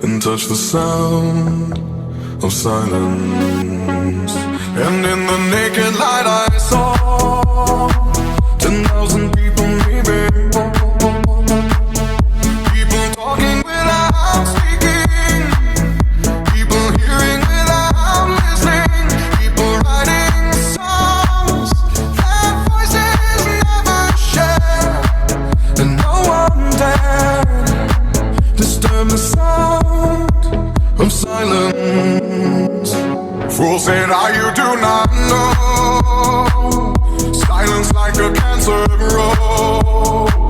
and touch the sound of silence. And in the naked light I saw 10,000 people maybe, people talking without speaking, people hearing without listening, people writing songs that voices never share, and no one dared disturb the sound of silence. Fool said, you do not know. Silence like a cancer grows.